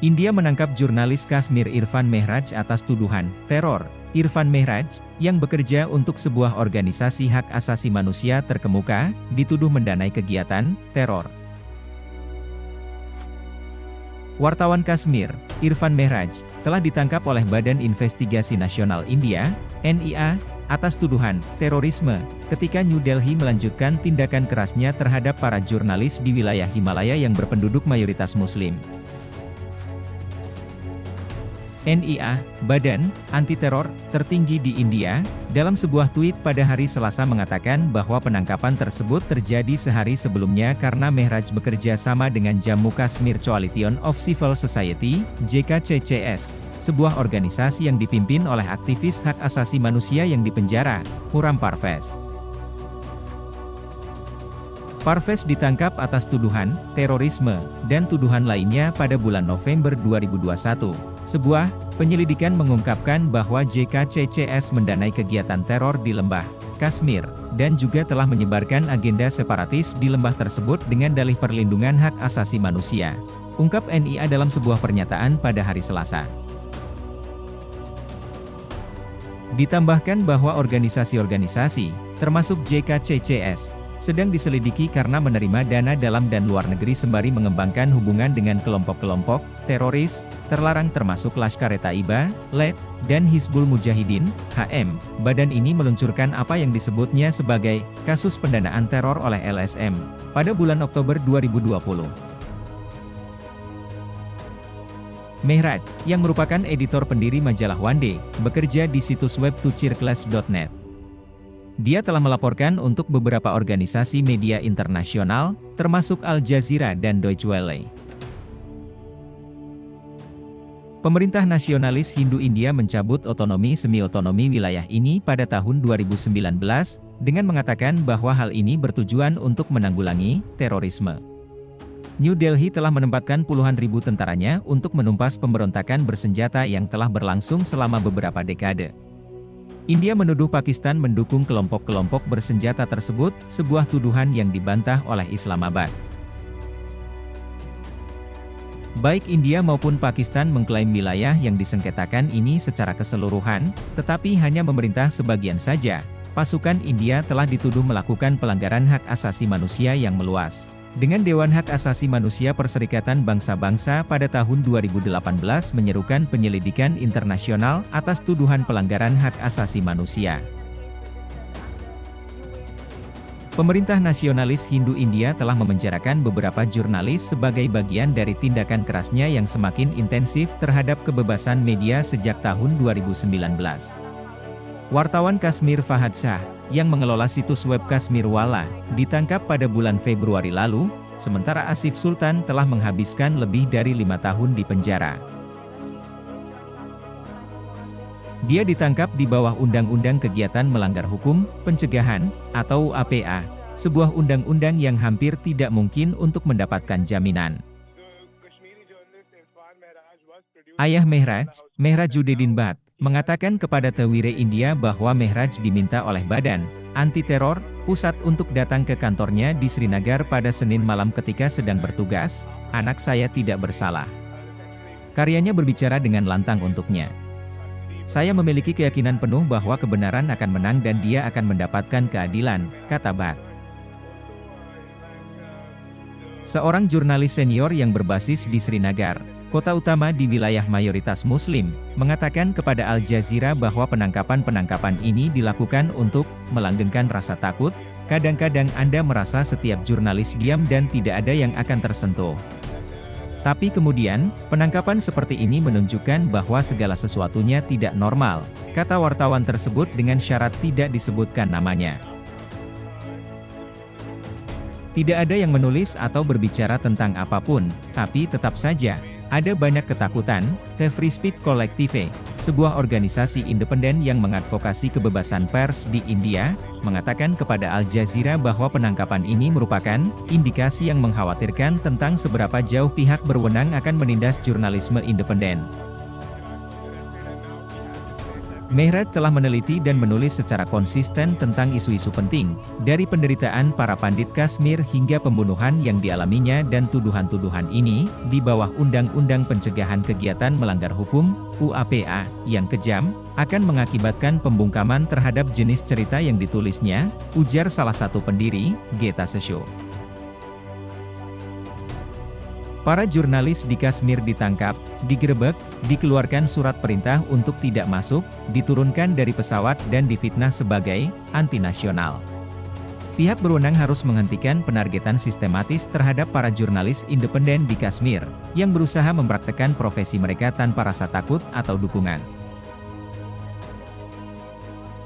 India menangkap jurnalis Kashmir Irfan Mehraj atas tuduhan teror. Irfan Mehraj, yang bekerja untuk sebuah organisasi hak asasi manusia terkemuka, dituduh mendanai kegiatan teror. Wartawan Kashmir, Irfan Mehraj, telah ditangkap oleh Badan Investigasi Nasional India, NIA, atas tuduhan terorisme, ketika New Delhi melanjutkan tindakan kerasnya terhadap para jurnalis di wilayah Himalaya yang berpenduduk mayoritas Muslim. NIA, Badan Anti-Teror tertinggi di India, dalam sebuah tweet pada hari Selasa mengatakan bahwa penangkapan tersebut terjadi sehari sebelumnya karena Mehraj bekerja sama dengan Jammu Kashmir Coalition of Civil Society, JKCCS, sebuah organisasi yang dipimpin oleh aktivis hak asasi manusia yang dipenjara, Khurram Parvez. Parvez ditangkap atas tuduhan terorisme dan tuduhan lainnya pada bulan November 2021. Sebuah penyelidikan mengungkapkan bahwa JKCCS mendanai kegiatan teror di lembah Kashmir dan juga telah menyebarkan agenda separatis di lembah tersebut dengan dalih perlindungan hak asasi manusia, ungkap NIA dalam sebuah pernyataan pada hari Selasa. Ditambahkan bahwa organisasi-organisasi, termasuk JKCCS, sedang diselidiki karena menerima dana dalam dan luar negeri sembari mengembangkan hubungan dengan kelompok-kelompok teroris terlarang termasuk Lashkar-e-Taiba, LET, dan Hizbul Mujahidin, HM. Badan ini meluncurkan apa yang disebutnya sebagai kasus pendanaan teror oleh LSM pada bulan Oktober 2020. Mehraj, yang merupakan editor pendiri majalah One Day, bekerja di situs web tuchirclass.net. Dia telah melaporkan untuk beberapa organisasi media internasional, termasuk Al Jazeera dan Deutsche Welle. Pemerintah nasionalis Hindu India mencabut otonomi semi-otonomi wilayah ini pada tahun 2019, dengan mengatakan bahwa hal ini bertujuan untuk menanggulangi terorisme. New Delhi telah menempatkan puluhan ribu tentaranya untuk menumpas pemberontakan bersenjata yang telah berlangsung selama beberapa dekade. India menuduh Pakistan mendukung kelompok-kelompok bersenjata tersebut, sebuah tuduhan yang dibantah oleh Islamabad. Baik India maupun Pakistan mengklaim wilayah yang disengketakan ini secara keseluruhan, tetapi hanya memerintah sebagian saja. Pasukan India telah dituduh melakukan pelanggaran hak asasi manusia yang meluas. Dengan Dewan Hak Asasi Manusia Perserikatan Bangsa-Bangsa pada tahun 2018 menyerukan penyelidikan internasional atas tuduhan pelanggaran hak asasi manusia. Pemerintah nasionalis Hindu India telah memenjarakan beberapa jurnalis sebagai bagian dari tindakan kerasnya yang semakin intensif terhadap kebebasan media sejak tahun 2019. Wartawan Kashmir Fahad Shah, yang mengelola situs web Kashmir Wala, ditangkap pada bulan Februari lalu, sementara Asif Sultan telah menghabiskan lebih dari 5 tahun di penjara. Dia ditangkap di bawah Undang-Undang Kegiatan Melanggar Hukum, Pencegahan, atau APA, sebuah undang-undang yang hampir tidak mungkin untuk mendapatkan jaminan. Ayah Mehraj, Mehrajuddin Bhatt, mengatakan kepada Tewire India bahwa Mehraj diminta oleh Badan Anti-Teror Pusat untuk datang ke kantornya di Srinagar pada Senin malam ketika sedang bertugas. "Anak saya tidak bersalah." Karyanya berbicara dengan lantang untuknya. "Saya memiliki keyakinan penuh bahwa kebenaran akan menang dan dia akan mendapatkan keadilan," kata Bhatt. Seorang jurnalis senior yang berbasis di Srinagar, kota utama di wilayah mayoritas Muslim, mengatakan kepada Al Jazeera bahwa penangkapan-penangkapan ini dilakukan untuk melanggengkan rasa takut. "Kadang-kadang Anda merasa setiap jurnalis diam dan tidak ada yang akan tersentuh. Tapi kemudian, penangkapan seperti ini menunjukkan bahwa segala sesuatunya tidak normal," kata wartawan tersebut dengan syarat tidak disebutkan namanya. Tidak ada yang menulis atau berbicara tentang apapun, tapi tetap saja ada banyak ketakutan. The Free Speech Collective, sebuah organisasi independen yang mengadvokasi kebebasan pers di India, mengatakan kepada Al Jazeera bahwa penangkapan ini merupakan indikasi yang mengkhawatirkan tentang seberapa jauh pihak berwenang akan menindas jurnalisme independen. Mehraj telah meneliti dan menulis secara konsisten tentang isu-isu penting, dari penderitaan para pandit Kashmir hingga pembunuhan yang dialaminya, dan tuduhan-tuduhan ini, di bawah Undang-Undang Pencegahan Kegiatan Melanggar Hukum, UAPA, yang kejam, akan mengakibatkan pembungkaman terhadap jenis cerita yang ditulisnya, ujar salah satu pendiri, Geta Sesho. Para jurnalis di Kashmir ditangkap, digerebek, dikeluarkan surat perintah untuk tidak masuk, diturunkan dari pesawat dan difitnah sebagai anti-nasional. Pihak berwenang harus menghentikan penargetan sistematis terhadap para jurnalis independen di Kashmir, yang berusaha mempraktekkan profesi mereka tanpa rasa takut atau dukungan.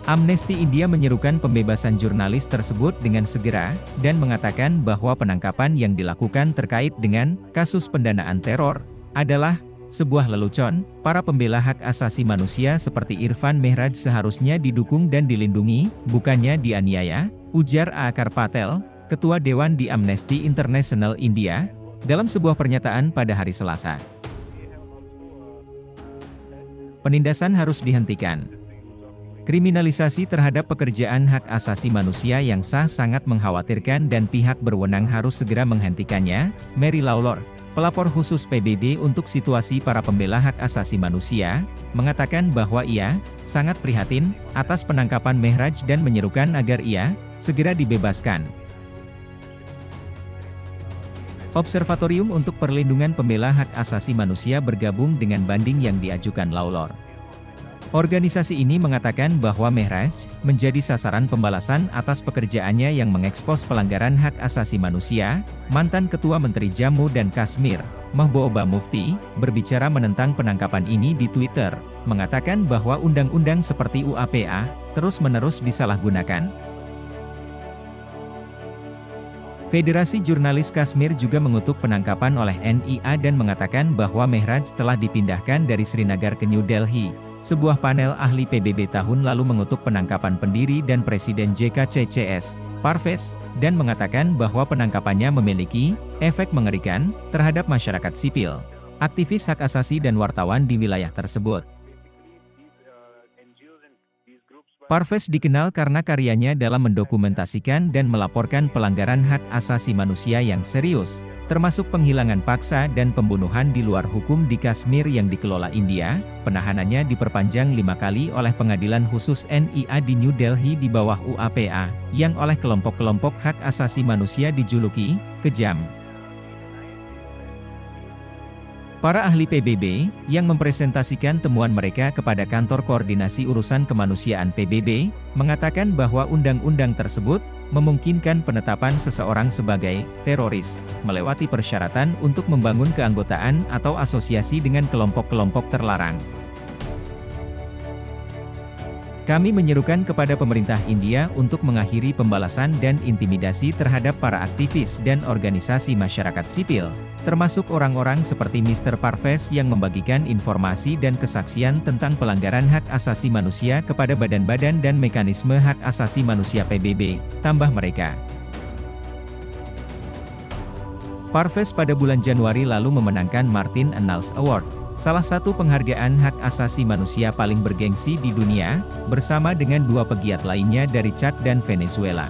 Amnesty India menyerukan pembebasan jurnalis tersebut dengan segera, dan mengatakan bahwa penangkapan yang dilakukan terkait dengan kasus pendanaan teror adalah sebuah lelucon. Para pembela hak asasi manusia seperti Irfan Mehraj seharusnya didukung dan dilindungi, bukannya dianiaya, ujar Akar Patel, Ketua Dewan di Amnesty International India, dalam sebuah pernyataan pada hari Selasa. Penindasan harus dihentikan. Kriminalisasi terhadap pekerjaan hak asasi manusia yang sah sangat mengkhawatirkan dan pihak berwenang harus segera menghentikannya, Mary Lawlor, pelapor khusus PBB untuk situasi para pembela hak asasi manusia, mengatakan bahwa ia sangat prihatin atas penangkapan Mehraj dan menyerukan agar ia segera dibebaskan. Observatorium untuk Perlindungan Pembela Hak Asasi Manusia bergabung dengan banding yang diajukan Lawlor. Organisasi ini mengatakan bahwa Mehraj menjadi sasaran pembalasan atas pekerjaannya yang mengekspos pelanggaran hak asasi manusia. Mantan Ketua Menteri Jammu dan Kashmir, Mahbooba Mufti, berbicara menentang penangkapan ini di Twitter, mengatakan bahwa undang-undang seperti UAPA terus-menerus disalahgunakan. Federasi Jurnalis Kashmir juga mengutuk penangkapan oleh NIA dan mengatakan bahwa Mehraj telah dipindahkan dari Srinagar ke New Delhi. Sebuah panel ahli PBB tahun lalu mengutuk penangkapan pendiri dan Presiden JKCCS, Parvez, dan mengatakan bahwa penangkapannya memiliki efek mengerikan terhadap masyarakat sipil, aktivis hak asasi dan wartawan di wilayah tersebut. Parvez dikenal karena karyanya dalam mendokumentasikan dan melaporkan pelanggaran hak asasi manusia yang serius, termasuk penghilangan paksa dan pembunuhan di luar hukum di Kashmir yang dikelola India. Penahanannya diperpanjang 5 kali oleh Pengadilan Khusus NIA di New Delhi di bawah UAPA, yang oleh kelompok-kelompok hak asasi manusia dijuluki kejam. Para ahli PBB, yang mempresentasikan temuan mereka kepada Kantor Koordinasi Urusan Kemanusiaan PBB, mengatakan bahwa undang-undang tersebut memungkinkan penetapan seseorang sebagai teroris, melewati persyaratan untuk membangun keanggotaan atau asosiasi dengan kelompok-kelompok terlarang. Kami menyerukan kepada pemerintah India untuk mengakhiri pembalasan dan intimidasi terhadap para aktivis dan organisasi masyarakat sipil, termasuk orang-orang seperti Mr. Parvez yang membagikan informasi dan kesaksian tentang pelanggaran hak asasi manusia kepada badan-badan dan mekanisme hak asasi manusia PBB, tambah mereka. Parvez pada bulan Januari lalu memenangkan Martin Annals Award, salah satu penghargaan hak asasi manusia paling bergengsi di dunia, bersama dengan 2 pegiat lainnya dari Chad dan Venezuela.